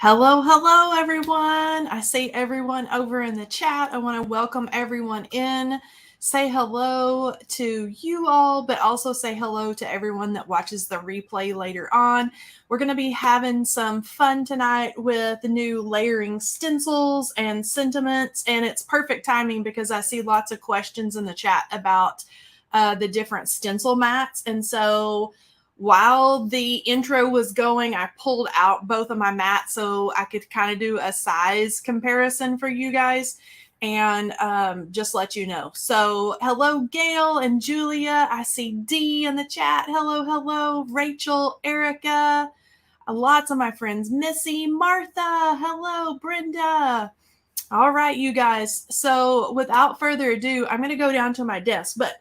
Hello, hello, everyone. I see everyone over in the chat. I want to welcome everyone in. Say hello to you all, but also say hello to everyone that watches the replay later on. We're going to be having some fun tonight with new layering stencils and sentiments, and it's perfect timing because I see lots of questions in the chat about the different stencil mats. And so while the intro was going, I pulled out both of my mats so I could kind of do a size comparison for you guys and just let you know. So hello, Gail and Julia. I see Dee in the chat. Hello, hello, Rachel, Erica, lots of my friends, Missy, Martha. Hello, Brenda. All right, you guys. So without further ado, I'm going to go down to my desk. But,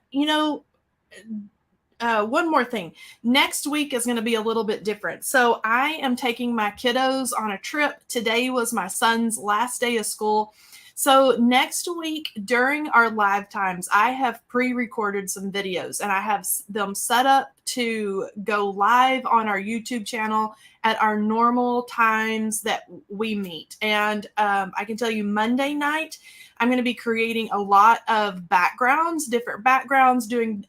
one more thing. Next week is going to be a little bit different. So I am taking my kiddos on a trip. Today was my son's last day of school. So next week during our live times, I have pre-recorded some videos and I have them set up to go live on our YouTube channel at our normal times that we meet. And I can tell you Monday night, I'm going to be creating a lot of backgrounds, different backgrounds, doing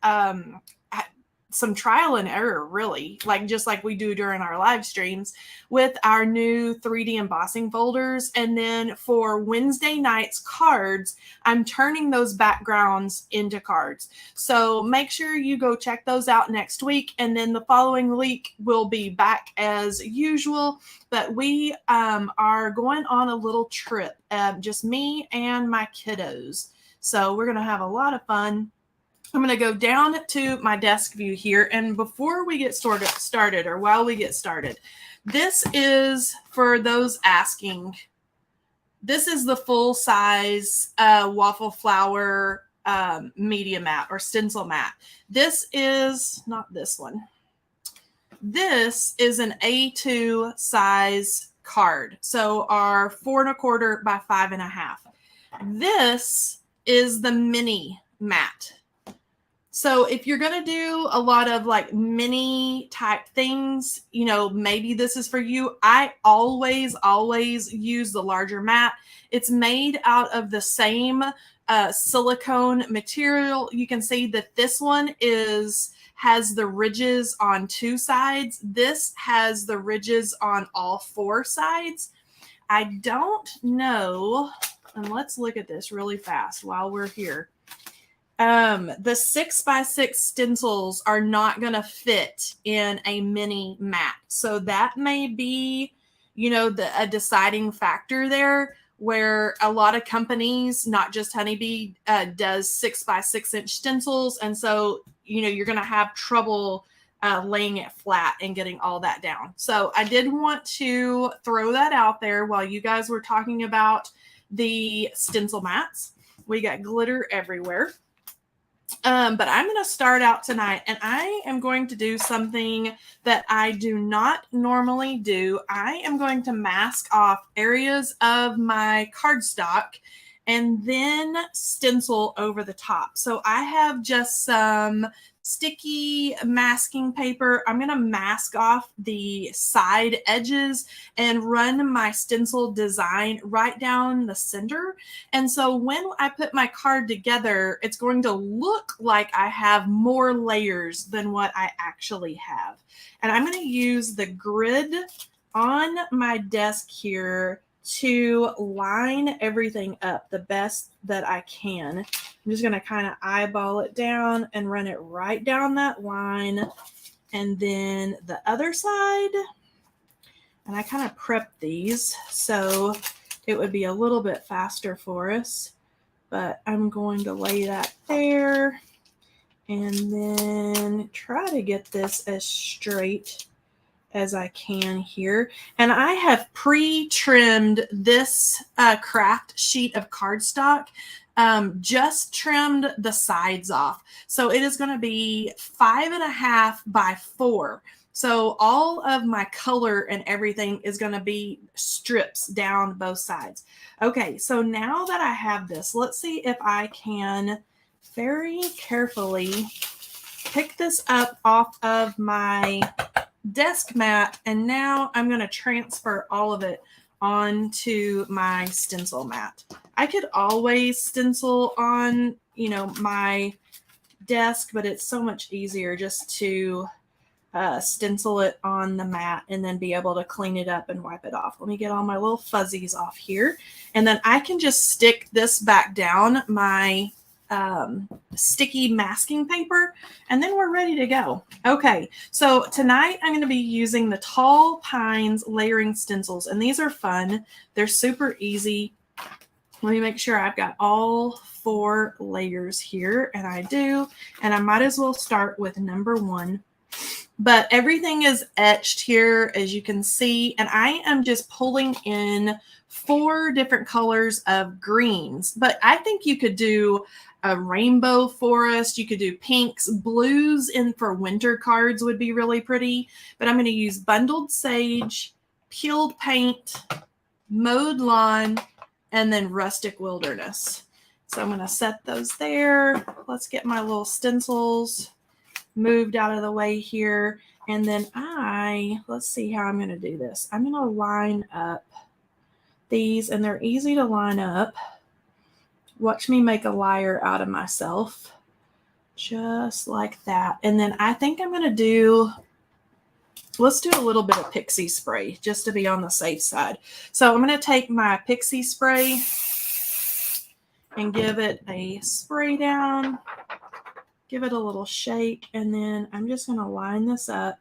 some trial and error, really, just like we do during our live streams with our new 3D embossing folders. And then for Wednesday night's cards, I'm turning those backgrounds into cards. So make sure you go check those out next week. And then the following week will be back as usual. But we are going on a little trip, just me and my kiddos. So we're going to have a lot of fun. I'm going to go down to my desk view here. And before we get started, or while we get started, this is, for those asking, this is the full size waffle flower media mat or stencil mat. This is not this one. This is an A2 size card. So our 4 1/4 by 5 1/2. This is the mini mat. So if you're going to do a lot of mini type things, maybe this is for you. I always use the larger mat. It's made out of the same silicone material. You can see that this one has the ridges on 2 sides. This has the ridges on all 4 sides. I don't know, and let's look at this really fast while we're here. The 6x6 stencils are not going to fit in a mini mat. So that may be, a deciding factor there, where a lot of companies, not just Honeybee, does 6x6 inch stencils. And so, you're going to have trouble laying it flat and getting all that down. So I did want to throw that out there while you guys were talking about the stencil mats. We got glitter everywhere. But I'm going to start out tonight, and I am going to do something that I do not normally do. I am going to mask off areas of my cardstock and then stencil over the top. So I have just some sticky masking paper. I'm going to mask off the side edges and run my stencil design right down the center. And so when I put my card together, it's going to look like I have more layers than what I actually have. And I'm going to use the grid on my desk here to line everything up the best that I can. I'm just going to kind of eyeball it down and run it right down that line. And then the other side, and I kind of prep these so it would be a little bit faster for us. But I'm going to lay that there and then try to get this as straight as I can here. And I have pre-trimmed this craft sheet of cardstock, just trimmed the sides off. So it is going to be 5 1/2 by 4. So all of my color and everything is going to be strips down both sides. Okay, so now that I have this, let's see if I can very carefully pick this up off of my desk mat, and now I'm going to transfer all of it onto my stencil mat. I could always stencil on, my desk, but it's so much easier just to stencil it on the mat and then be able to clean it up and wipe it off. Let me get all my little fuzzies off here. And then I can just stick this back down my sticky masking paper, and then we're ready to go. Okay, so tonight I'm going to be using the Tall Pines layering stencils, and these are fun. They're super easy. Let me make sure I've got all 4 layers here, and I do, and I might as well start with number 1. But everything is etched here, as you can see, and I am just pulling in 4 different colors of greens. But I think you could do a rainbow forest. You could do pinks, blues, and for winter cards would be really pretty. But I'm going to use bundled sage, peeled paint, mowed lawn, and then rustic wilderness. So I'm going to set those there. Let's get my little stencils moved out of the way here. And then let's see how I'm going to do this. I'm going to line up these, and they're easy to line up. Watch me make a liar out of myself. Just like that. And then I think I'm going to let's do a little bit of pixie spray just to be on the safe side. So I'm going to take my pixie spray and give it a spray down. Give it a little shake, and then I'm just going to line this up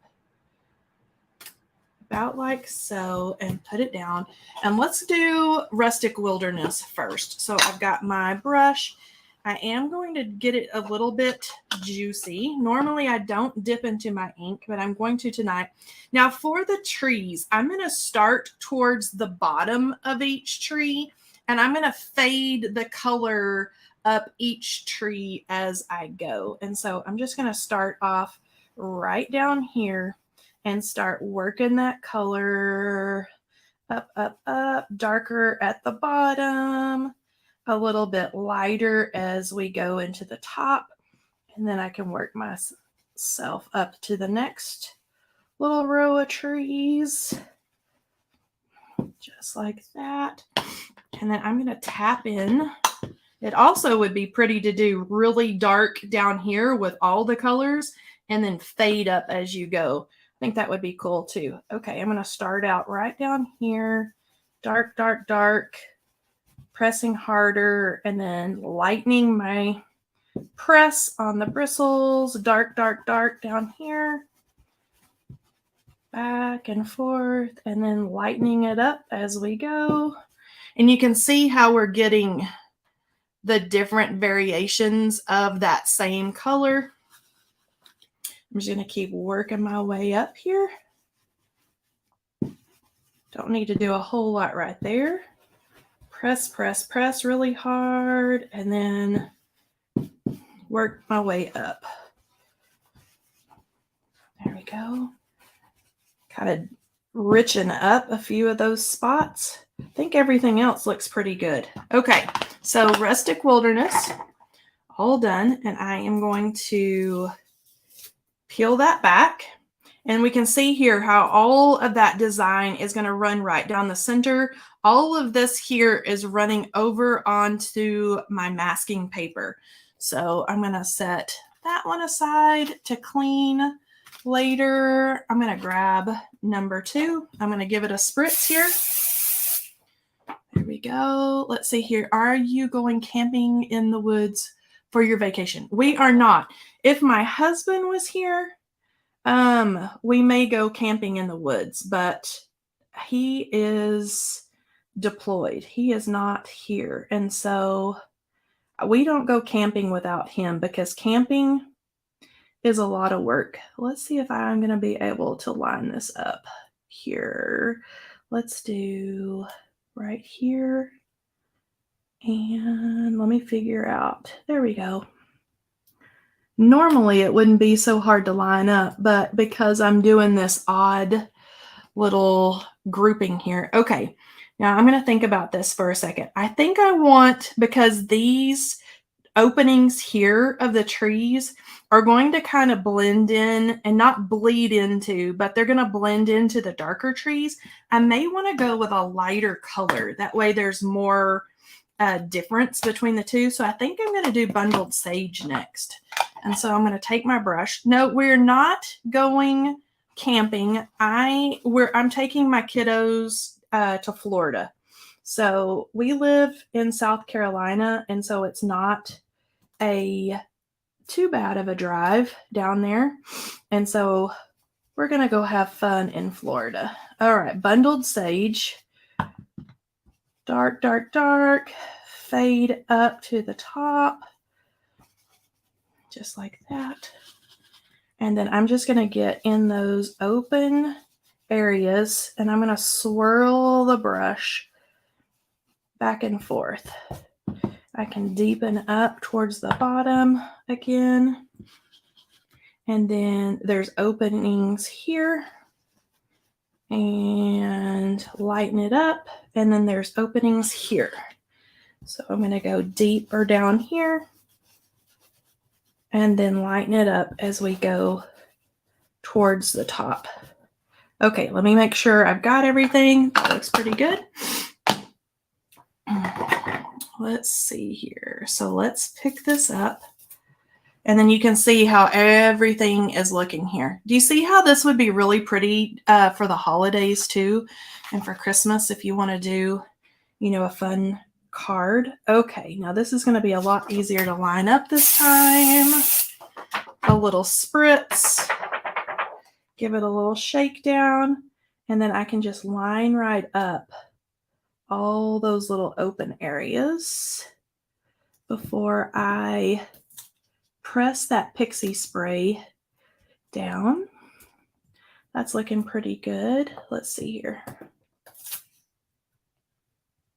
about like so and put it down. And let's do rustic wilderness first. So I've got my brush. I am going to get it a little bit juicy. Normally I don't dip into my ink, but I'm going to tonight. Now for the trees, I'm going to start towards the bottom of each tree, and I'm going to fade the color up each tree as I go. And so I'm just going to start off right down here and start working that color up, up, up, darker at the bottom, a little bit lighter as we go into the top. And then I can work myself up to the next little row of trees, just like that. And then I'm going to tap in. It also would be pretty to do really dark down here with all the colors and then fade up as you go. I think that would be cool too. Okay, I'm going to start out right down here. Dark, dark, dark. Pressing harder and then lightening my press on the bristles. Dark, dark, dark down here. Back and forth. And then lightening it up as we go. And you can see how we're getting the different variations of that same color. I'm just going to keep working my way up here. Don't need to do a whole lot right there. Press, press, press really hard, and then work my way up. There we go. Kind of richen up a few of those spots. I think everything else looks pretty good. Okay, so rustic wilderness, all done, and I am going to peel that back. And we can see here how all of that design is going to run right down the center. All of this here is running over onto my masking paper. So I'm going to set that one aside to clean later. I'm going to grab number 2. I'm going to give it a spritz here. There we go. Let's see here. Are you going camping in the woods for your vacation? We are not. If my husband was here, we may go camping in the woods, but he is deployed. He is not here. And so we don't go camping without him because camping is a lot of work. Let's see if I'm going to be able to line this up here. Let's do right here. And let me figure out. There we go. Normally it wouldn't be so hard to line up, but because I'm doing this odd little grouping here. Okay, now I'm going to think about this for a second. I think I want, because these openings here of the trees are going to kind of blend in and not bleed into, but they're going to blend into the darker trees. I may want to go with a lighter color. That way there's more difference between the two. So I think I'm going to do bundled sage next. And so I'm going to take my brush. No, we're not going camping. I'm taking my kiddos to Florida. So we live in South Carolina, and so it's not too bad of a drive down there. And so we're going to go have fun in Florida. All right, bundled sage. Dark, dark, dark. Fade up to the top. Just like that. And then I'm just going to get in those open areas, and I'm going to swirl the brush back and forth. I can deepen up towards the bottom again. And then there's openings here. And lighten it up. And then there's openings here. So I'm going to go deeper down here. And then lighten it up as we go towards the top. Okay, let me make sure I've got everything. That looks pretty good. Let's see here. So let's pick this up. And then you can see how everything is looking here. Do you see how this would be really pretty for the holidays too? And for Christmas if you want to do, a fun card. Okay, now this is going to be a lot easier to line up this time. A little spritz. Give it a little shake down. And then I can just line right up all those little open areas before I press that pixie spray down. That's looking pretty good. Let's see here.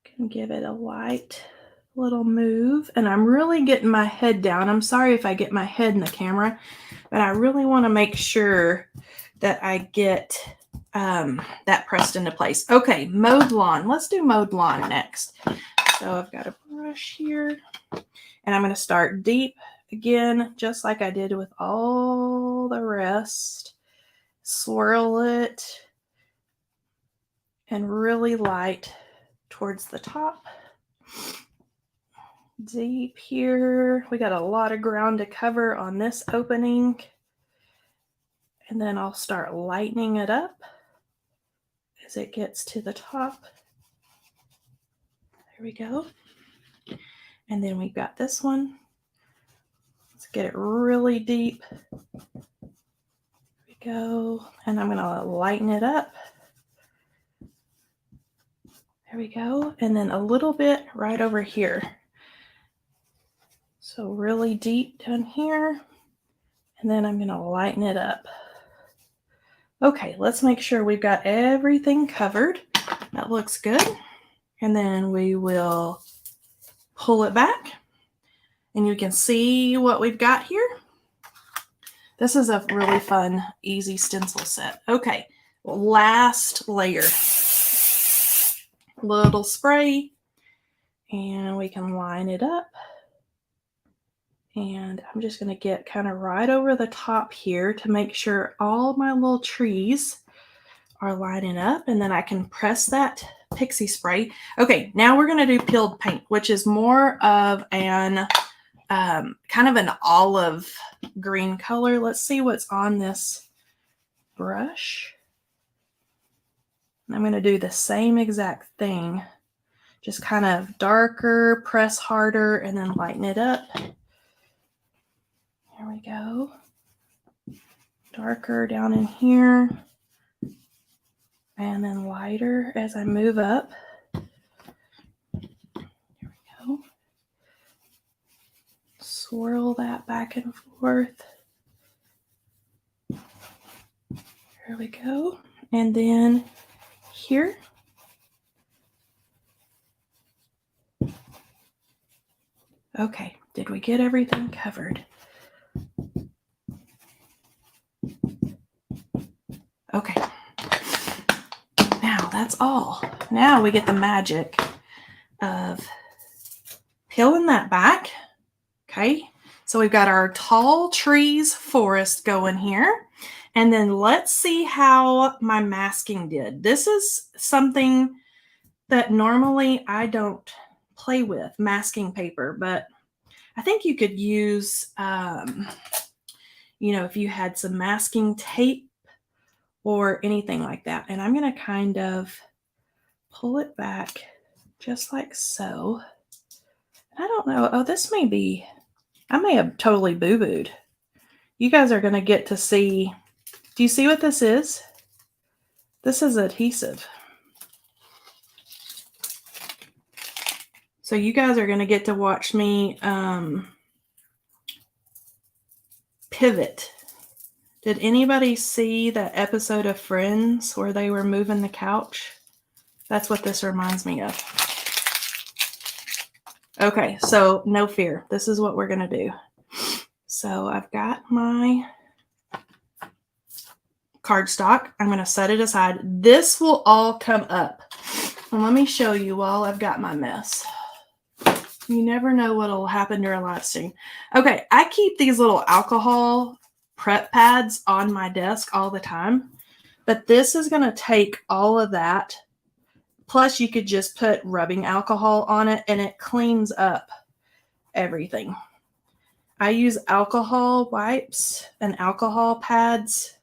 Can give it a light little move. And I'm really getting my head down. I'm sorry if I get my head in the camera, but I really want to make sure that I get that pressed into place. Okay, mowed lawn. Let's do mowed lawn next. So I've got a brush here, and I'm going to start deep again, just like I did with all the rest. Swirl it and really light towards the top. Deep here. We got a lot of ground to cover on this opening. And then I'll start lightening it up as it gets to the top. There we go. And then we've got this one. Let's get it really deep. There we go. And I'm going to lighten it up. There we go. And then a little bit right over here. So really deep down here. And then I'm going to lighten it up. Okay, let's make sure we've got everything covered. That looks good. And then we will pull it back. And you can see what we've got here. This is a really fun, easy stencil set. Okay, last layer. Little spray. And we can line it up. And I'm just going to get kind of right over the top here to make sure all my little trees are lining up. And then I can press that pixie spray. Okay, now we're going to do peeled paint, which is more of an kind of an olive green color. Let's see what's on this brush. I'm going to do the same exact thing. Just kind of darker, press harder, and then lighten it up. There we go. Darker down in here. And then lighter as I move up. There we go. Swirl that back and forth. There we go. And then here. Okay, did we get everything covered? Okay. Now that's all. Now we get the magic of peeling that back. Okay, so we've got our tall trees forest going here. And then let's see how my masking did. This is something that normally I don't play with, masking paper, but I think you could use, if you had some masking tape or anything like that. And I'm going to kind of pull it back just like so. I don't know. Oh, this may be, I may have totally boo-booed. You guys are going to get to see. Do you see what this is? This is adhesive. So you guys are going to get to watch me pivot. Did anybody see that episode of Friends where they were moving the couch? That's what this reminds me of. Okay, so no fear. This is what we're going to do. So I've got my cardstock. I'm going to set it aside. This will all come up. And let me show you while I've got my mess. You never know what will happen during live stream. Okay, I keep these little alcohol prep pads on my desk all the time. But this is going to take all of that. Plus, you could just put rubbing alcohol on it and it cleans up everything. I use alcohol wipes and alcohol pads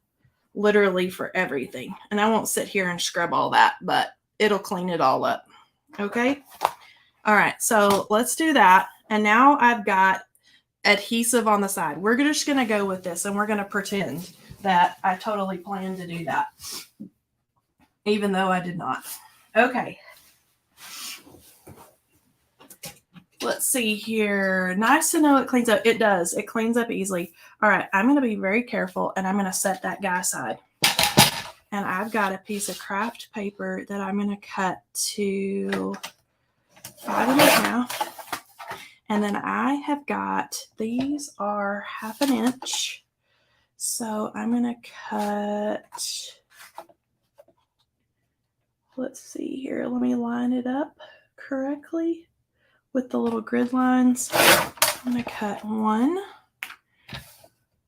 literally for everything. And I won't sit here and scrub all that, but it'll clean it all up. Okay? All right, so let's do that. And now I've got adhesive on the side. We're just going to go with this and we're going to pretend that I totally planned to do that, even though I did not. Okay. Let's see here. Nice to know it cleans up. It does. It cleans up easily. All right, I'm going to be very careful and I'm going to set that guy aside. And I've got a piece of craft paper that I'm going to cut to 5.5. And then I have got, these are 1/2 inch. So I'm going to cut, let's see here. Let me line it up correctly with the little grid lines. I'm going to cut 1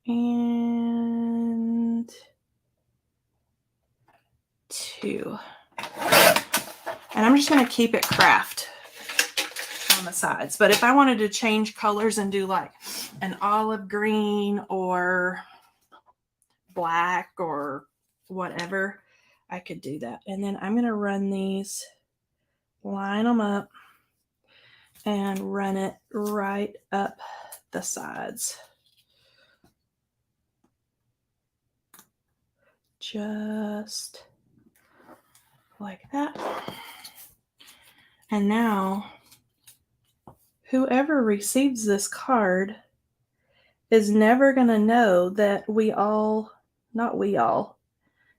and 2. And I'm just going to keep it craft on the sides. But if I wanted to change colors and do like an olive green or black or whatever, I could do that. And then I'm going to run these, line them up, and run it right up the sides. Just like that. And now, whoever receives this card is never going to know that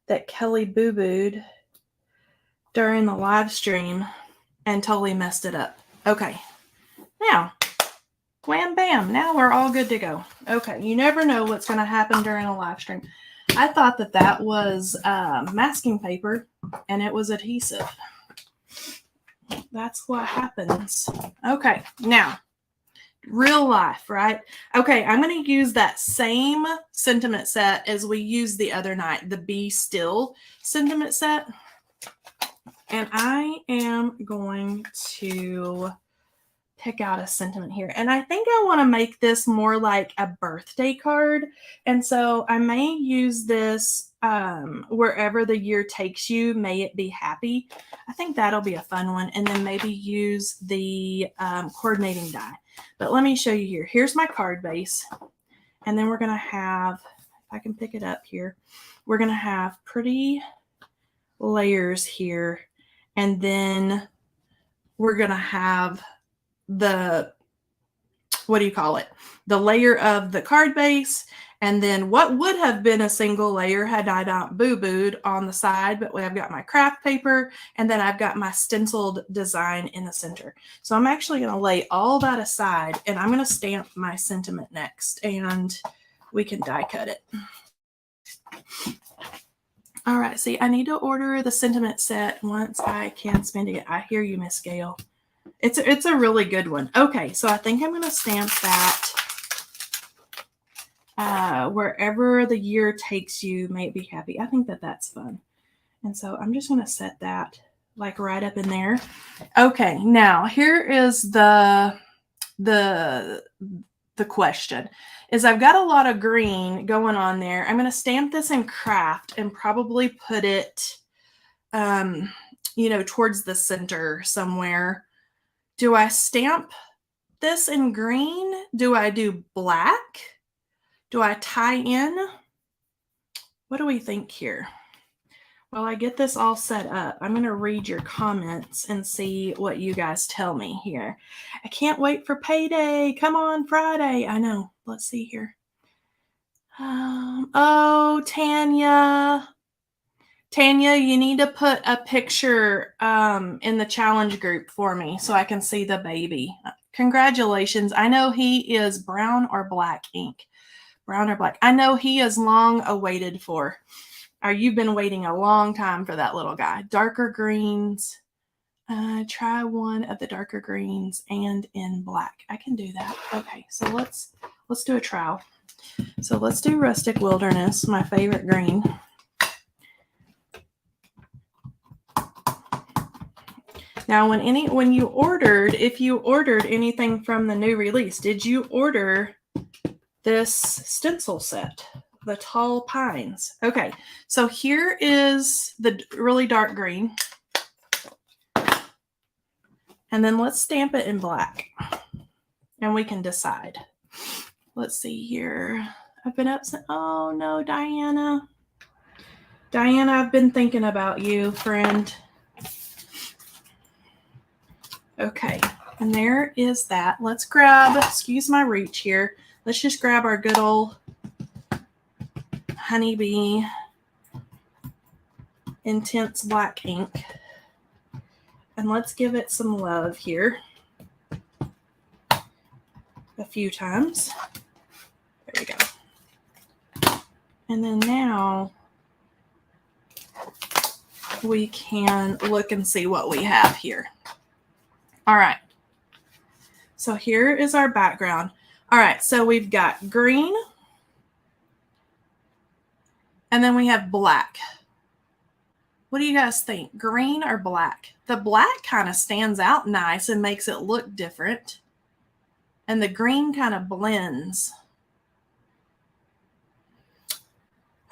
that Kelley boo-booed during the live stream and totally messed it up. Okay. Now, wham bam. Now we're all good to go. Okay. You never know what's going to happen during a live stream. I thought that was masking paper and it was adhesive. That's what happens. Okay. Now, real life, right? Okay, I'm going to use that same sentiment set as we used the other night, the Be Still sentiment set. And I am going to pick out a sentiment here. And I think I want to make this more like a birthday card. And so I may use this wherever the year takes you, may it be happy. I think that'll be a fun one. And then maybe use the coordinating die. But let me show you here. Here's my card base. And then we're going to have, if I can pick it up here, we're going to have pretty layers here. And then we're going to have the, the layer of the card base. And then what would have been a single layer had I not boo-booed on the side, but I've got my craft paper and then I've got my stenciled design in the center. So I'm actually going to lay all that aside and I'm going to stamp my sentiment next and we can die cut it. All right, see, I need to order the sentiment set once I can spend it. I hear you, Miss Gail. It's a really good one. Okay, so I think I'm going to stamp that. Wherever the year takes you, may it be happy. I think that that's fun. And so I'm just going to set that like right up in there. Okay, now here is the question is I've got a lot of green going on there. I'm going to stamp this in craft and probably put it, towards the center somewhere. Do I stamp this in green? Do I do black? Do I tie in? What do we think here? While I get this all set up, I'm going to read your comments and see what you guys tell me here. I can't wait for payday. Come on, Friday. I know. Let's see here. Oh, Tanya. Tanya, you need to put a picture in the challenge group for me so I can see the baby. Congratulations. I know he is brown or black ink. Brown or black. I know he is long awaited for. Or you've been waiting a long time for that little guy. Darker greens. Try one of the darker greens and in black. I can do that. Okay, so let's do a trial. So let's do Rustic Wilderness, my favorite green. Now, if you ordered anything from the new release, did you order this stencil set, the Tall Pines? Okay, so here is the really dark green. And then let's stamp it in black. And we can decide. Let's see here. I've been upset. Oh, no, Diana. Diana, I've been thinking about you, friend. Okay, and there is that. Let's grab, excuse my reach here. Let's just grab our good old Honeybee Intense Black ink. And let's give it some love here. A few times. There we go. And then now we can look and see what we have here. All right. So here is our background. All right, so we've got green. And then we have black. What do you guys think? Green or black? The black kind of stands out nice and makes it look different. And the green kind of blends.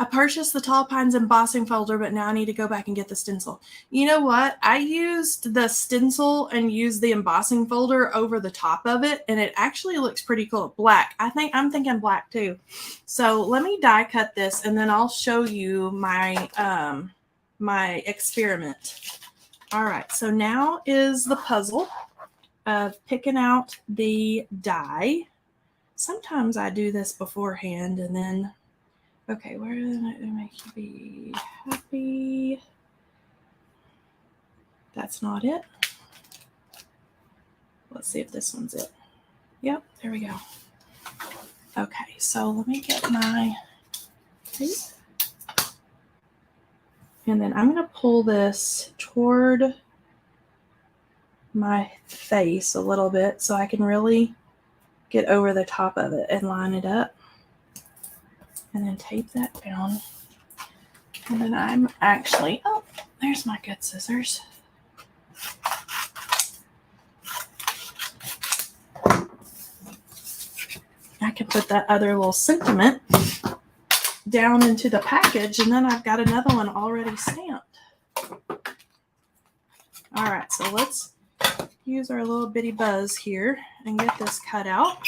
I purchased the Tall Pines embossing folder, but now I need to go back and get the stencil. You know what? I used the stencil and used the embossing folder over the top of it, and it actually looks pretty cool. Black. I'm thinking black too. So let me die cut this, and then I'll show you my my experiment. All right. So now is the puzzle of picking out the die. Sometimes I do this beforehand, and then. Okay, where did it make you be happy? That's not it. Let's see if this one's it. Yep, there we go. Okay, so let me get my tape. And then I'm going to pull this toward my face a little bit so I can really get over the top of it and line it up. And then tape that down. And then I'm actually, oh, there's my good scissors. I can put that other little sentiment down into the package, and then I've got another one already stamped. All right, so let's use our little bitty buzz here and get this cut out.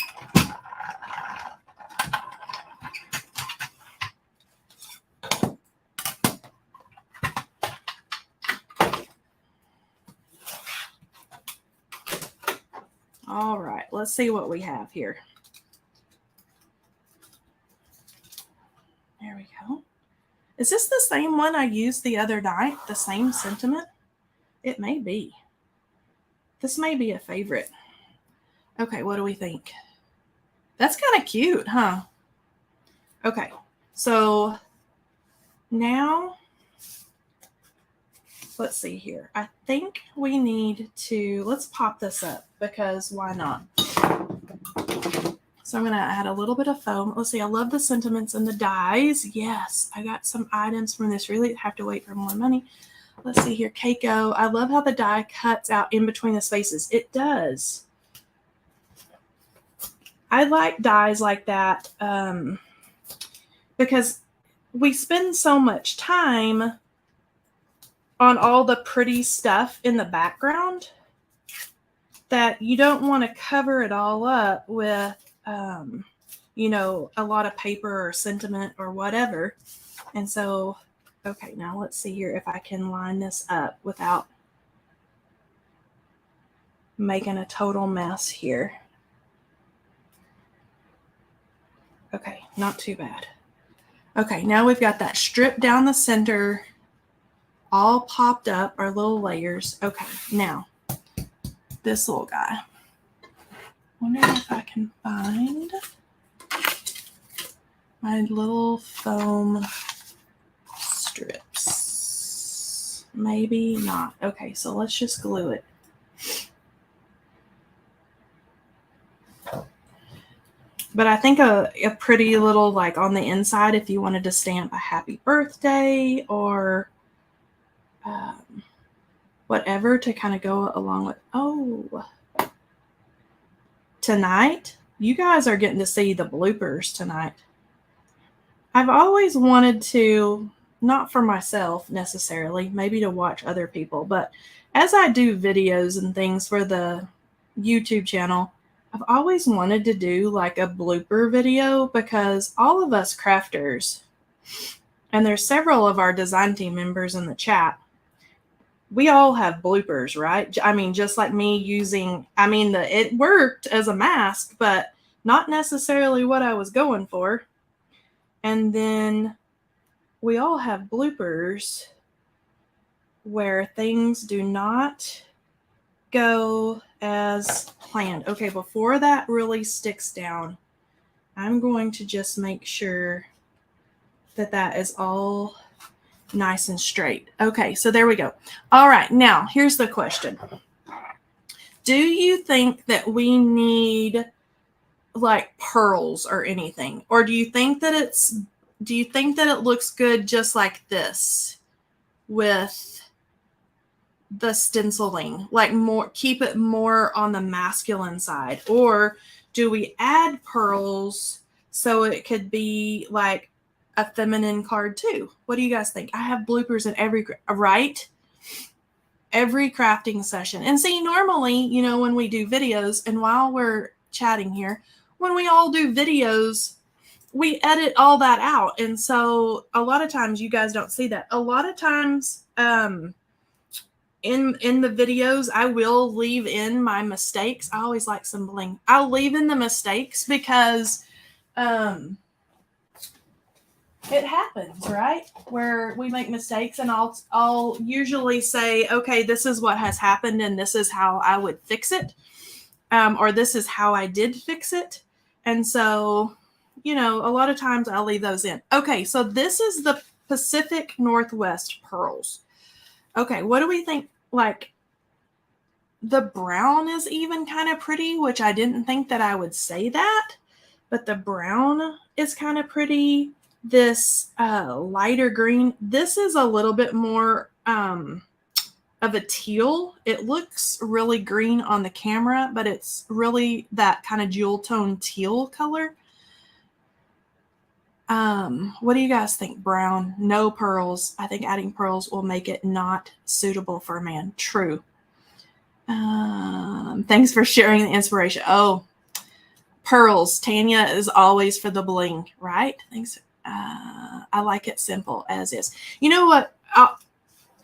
All right, let's see what we have here. There we go. Is this the same one I used the other night? The same sentiment? It may be. This may be a favorite. Okay, what do we think? That's kind of cute, huh? Okay, so now let's see here. I think we need to, let's pop this up because why not? So I'm going to add a little bit of foam. Let's see. I love the sentiments and the dies. Yes, I got some items from this. Really have to wait for more money. Let's see here. Keiko. I love how the die cuts out in between the spaces. It does. I like dies like that because we spend so much time on all the pretty stuff in the background that you don't want to cover it all up with, you know, a lot of paper or sentiment or whatever. And so, okay, now let's see here if I can line this up without making a total mess here. Okay, not too bad. Okay, now we've got that strip down the center, all popped up, our little layers. Okay, now this little guy. Wonder if I can find my little foam strips. Maybe not. Okay, so let's just glue it. But I think a pretty little, like on the inside, if you wanted to stamp a happy birthday or whatever to kind of go along with. Oh, tonight, you guys are getting to see the bloopers tonight. I've always wanted to, not for myself necessarily, maybe to watch other people, but as I do videos and things for the YouTube channel, I've always wanted to do like a blooper video because all of us crafters, and there's several of our design team members in the chat, we all have bloopers, right? I mean, just like me using, I mean, it worked as a mask, but not necessarily what I was going for. And then we all have bloopers where things do not go as planned. Okay, before that really sticks down, I'm going to just make sure that that is all nice and straight. Okay, so there we go. All right, now here's the question. Do you think that we need like pearls or anything? Or do you think that it looks good just like this with the stenciling, like more, keep it more on the masculine side? Or do we add pearls so it could be like a feminine card too? What do you guys think? I have bloopers in every crafting session. And see, normally, you know, when we do videos, and while we're chatting here, when we all do videos, we edit all that out. And so a lot of times you guys don't see that. A lot of times in the videos, I will leave in my mistakes. I always like some bling. I'll leave in the mistakes because it happens, right? Where we make mistakes, and I'll usually say, okay, this is what has happened and this is how I would fix it. Or this is how I did fix it. And so, you know, a lot of times I'll leave those in. Okay, so this is the Pacific Northwest pearls. Okay, what do we think? Like, the brown is even kind of pretty, which I didn't think that I would say that, but the brown is kind of pretty. This lighter green, this is a little bit more of a teal. It looks really green on the camera, but it's really that kind of jewel tone teal color. What do you guys think? Brown, no pearls. I think adding pearls will make it not suitable for a man. True. Thanks for sharing the inspiration. Oh, pearls. Tanya is always for the bling, right? Thanks. I like it simple as is. You know what?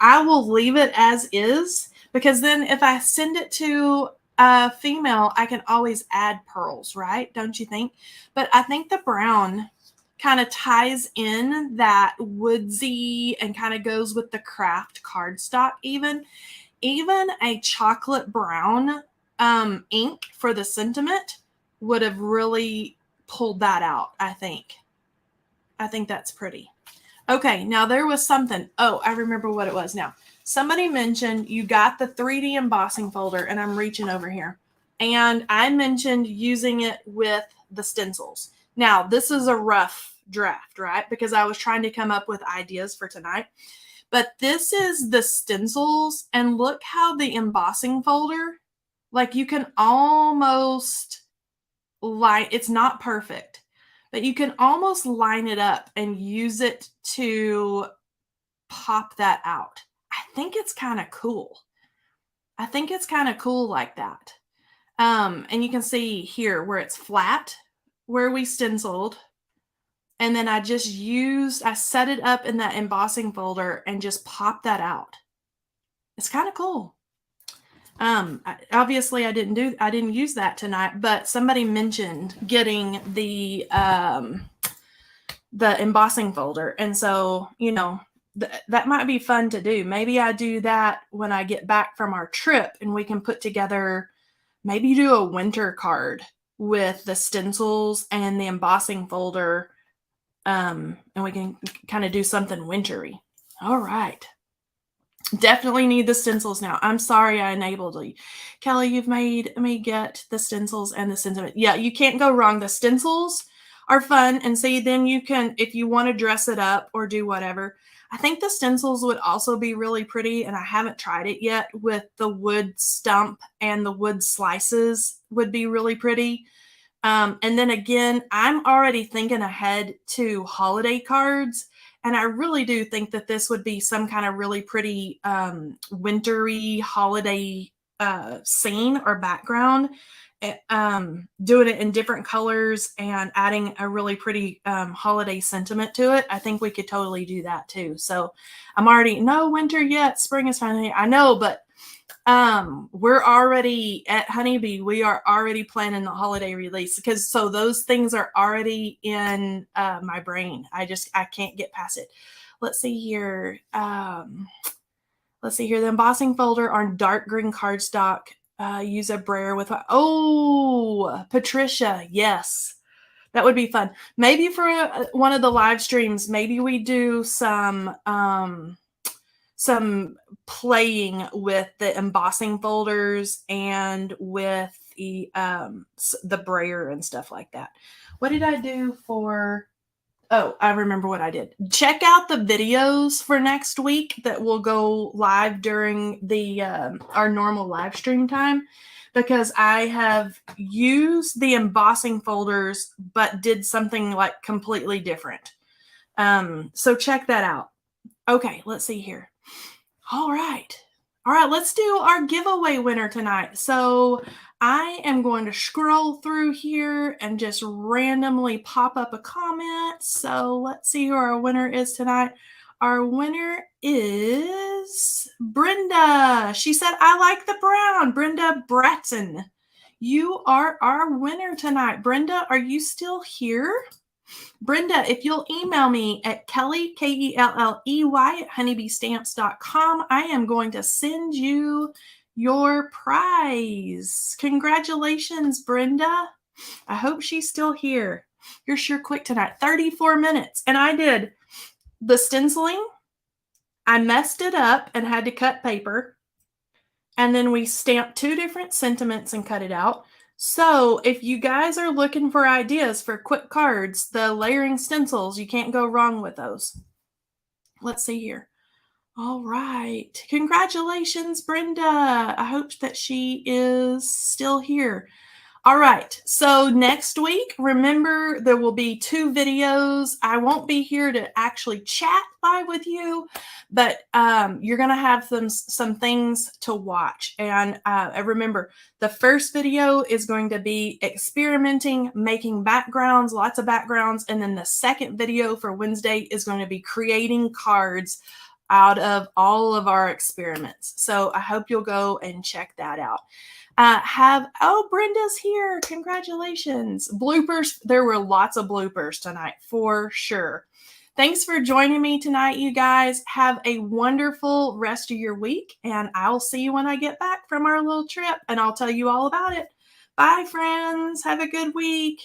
I will leave it as is, because then if I send it to a female, I can always add pearls, right? Don't you think? But I think the brown kind of ties in that woodsy and kind of goes with the craft cardstock even. Even a chocolate brown ink for the sentiment would have really pulled that out, I think. I think that's pretty. Okay, now there was something. Oh, I remember what it was now. somebody mentioned you got the 3D embossing folder, and I'm reaching over here. And I mentioned using it with the stencils. Now, this is a rough draft, right? Because I was trying to come up with ideas for tonight. But this is the stencils, and look how the embossing folder, like you can almost line, it's not perfect, but you can almost line it up and use it to pop that out. I think it's kind of cool. I think it's kind of cool like that. And you can see here where it's flat, where we stenciled. And then I set it up in that embossing folder and just popped that out. It's kind of cool. Obviously I didn't use that tonight, but somebody mentioned getting the embossing folder. And so, you know, that might be fun to do. Maybe I do that when I get back from our trip, and we can put together, maybe do a winter card with the stencils and the embossing folder. And we can kind of do something wintry. All right. Definitely need the stencils now. I'm sorry I enabled you. Kelley, you've made me get the stencils and the sentiment. Yeah, you can't go wrong. The stencils are fun. And see, then you can, if you want to dress it up or do whatever. I think the stencils would also be really pretty, and I haven't tried it yet, with the wood stump and the wood slices would be really pretty. And then again, I'm already thinking ahead to holiday cards. And I really do think that this would be some kind of really pretty wintry holiday scene or background. Doing it in different colors and adding a really pretty holiday sentiment to it. I think we could totally do that too. So I'm already, no winter yet. Spring is finally, I know, but we're already at Honeybee. We are already planning the holiday release, because so those things are already in my brain. I can't get past it. Let's see here. The embossing folder on dark green cardstock. Use a brayer with, Patricia. Yes. That would be fun. Maybe for one of the live streams, maybe we do some playing with the embossing folders and with the brayer and stuff like that. What did I do for, I remember what I did. Check out the videos for next week that will go live during the our normal live stream time, because I have used the embossing folders but did something like completely different. So check that out. Okay, let's see here. All right, let's do our giveaway winner tonight. So I am going to scroll through here and just randomly pop up a comment. So let's see who our winner is tonight. Our winner is Brenda. She said, I like the brown. Brenda Bratton. You are our winner tonight. Brenda, are you still here? Brenda, if you'll email me at Kelley, Kelley at honeybeestamps.com, I am going to send you your prize. Congratulations, Brenda. I hope she's still here. You're sure quick tonight. 34 minutes. And I did the stenciling. I messed it up and had to cut paper. And then we stamped 2 different sentiments and cut it out. So if you guys are looking for ideas for quick cards, the layering stencils, you can't go wrong with those. Let's see here. All right. Congratulations, Brenda. I hope that she is still here. All right. So next week, remember, there will be 2 videos. I won't be here to actually chat live with you, but you're going to have some things to watch. And remember, the first video is going to be experimenting, making backgrounds, lots of backgrounds. And then the second video for Wednesday is going to be creating cards out of all of our experiments. So I hope you'll go and check that out. Brenda's here. Congratulations. Bloopers. There were lots of bloopers tonight for sure. Thanks for joining me tonight, you guys. Have a wonderful rest of your week, and I'll see you when I get back from our little trip, and I'll tell you all about it. Bye, friends. Have a good week.